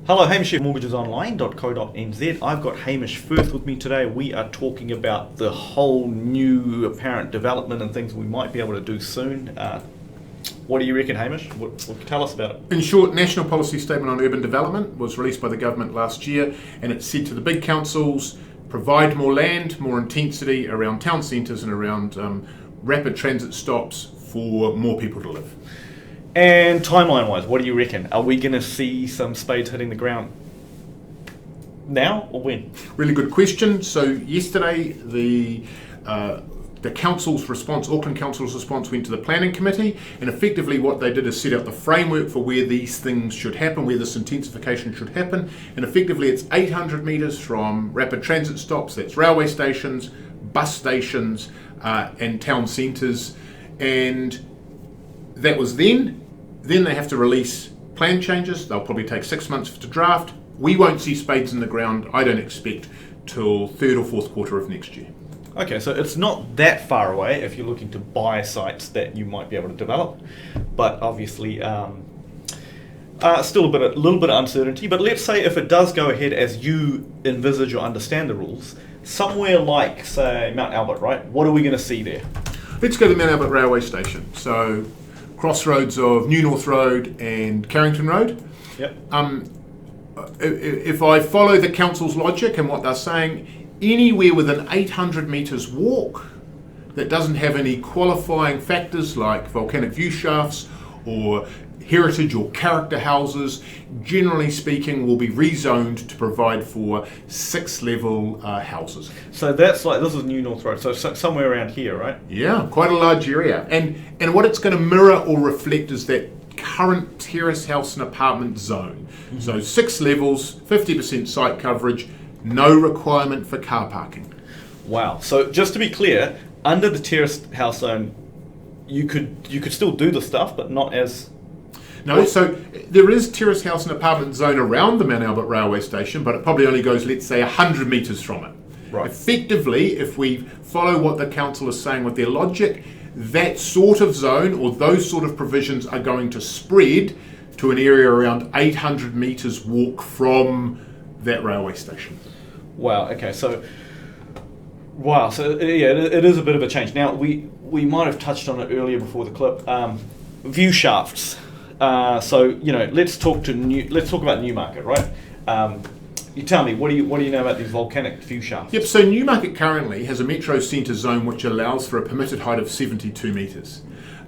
Hello, Hamish here, mortgagesonline.co.nz. I've got Hamish Firth with me today. We are talking about the whole new apparent development and things we might be able to do soon. What do you reckon, Hamish? Tell us about it. In short, National Policy Statement on Urban Development was released by the government last year, and it said to the big councils, provide more land, more intensity around town centres and around rapid transit stops for more people to live. And timeline-wise, what do you reckon? Are we going to see some spades hitting the ground now or when? Really good question. So yesterday, the council's response, Auckland Council's response, went to the planning committee, and effectively what they did is set out the framework for where these things should happen, where this intensification should happen, and effectively it's 800 metres from rapid transit stops, that's railway stations, bus stations, and town centres, and that was then. Then they have to release plan changes. They'll probably take 6 months to draft. We won't see spades in the ground, I don't expect, till third or fourth quarter of next year. Okay, so it's not that far away if you're looking to buy sites that you might be able to develop, but obviously still a little bit of uncertainty. But let's say if it does go ahead as you envisage or understand the rules, somewhere like, say, Mount Albert, right? What are we going to see there? Let's go to Mount Albert railway station. So crossroads of New North Road and Carrington Road. Yep. If I follow the council's logic and what they're saying, anywhere within 800 metres walk that doesn't have any qualifying factors like volcanic view shafts or heritage or character houses, generally speaking, will be rezoned to provide for 6-level houses. So that's like, this is New North Road, so somewhere around here, right? Yeah, quite a large area. And what it's going to mirror or reflect is that current terrace house and apartment zone. Mm-hmm. So 6 levels, 50% site coverage, no requirement for car parking. Wow. So just to be clear, under the terrace house zone, you could still do the stuff, but not as... No, so there is terrace house and apartment zone around the Mount Albert railway station, but it probably only goes, let's say, 100 metres from it. Right. Effectively, if we follow what the council is saying with their logic, that sort of zone or those sort of provisions are going to spread to an area around 800 metres walk from that railway station. Wow, okay, so... Wow, so yeah, it is a bit of a change. Now, we might have touched on it earlier before the clip. Viewshafts. So let's talk about Newmarket, right? You tell me, what do you know about these volcanic view shafts? Yep. So Newmarket currently has a metro centre zone which allows for a permitted height of 72 metres.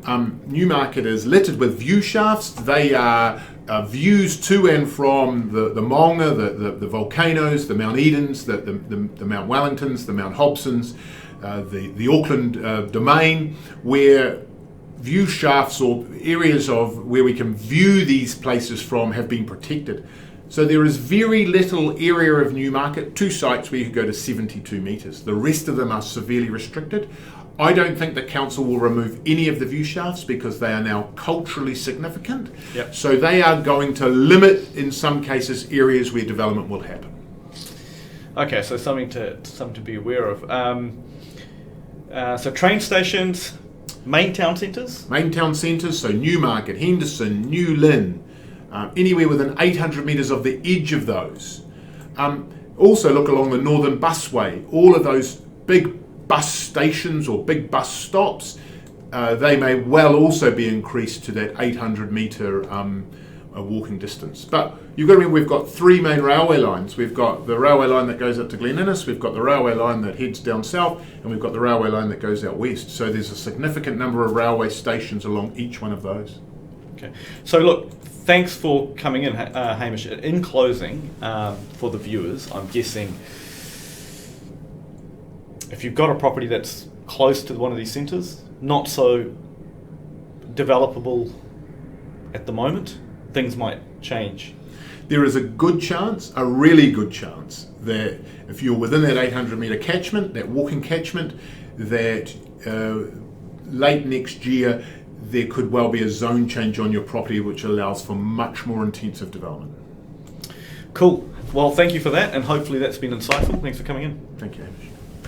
Newmarket is littered with view shafts. They are views to and from the Maunga, the volcanoes, the Mount Edens, the Mount Wellingtons, the Mount Hobsons, the Auckland domain, where view shafts or areas of where we can view these places from have been protected. So there is very little area of Newmarket, 2 sites where you could go to 72 metres. The rest of them are severely restricted. I don't think the council will remove any of the view shafts because they are now culturally significant. Yep. So they are going to limit, in some cases, areas where development will happen. Okay, so something to be aware of. So train stations. Main town centres? Main town centres, so Newmarket, Henderson, New Lynn, anywhere within 800 metres of the edge of those. Also look along the Northern Busway, all of those big bus stations or big bus stops, they may well also be increased to that 800 metre walking distance. But you've got to remember we've got 3 main railway lines. We've got the railway line that goes up to Glen Innes, we've got the railway line that heads down south, and we've got the railway line that goes out west. So there's a significant number of railway stations along each one of those. Okay. So look, thanks for coming in, Hamish. In closing, for the viewers, I'm guessing if you've got a property that's close to one of these centres, not so developable at the moment, things might change. There is a good chance, a really good chance, that if you're within that 800 metre catchment, that walking catchment, that late next year there could well be a zone change on your property which allows for much more intensive development. Cool. Well, thank you for that, and hopefully that's been insightful. Thanks for coming in. Thank you, Hamish.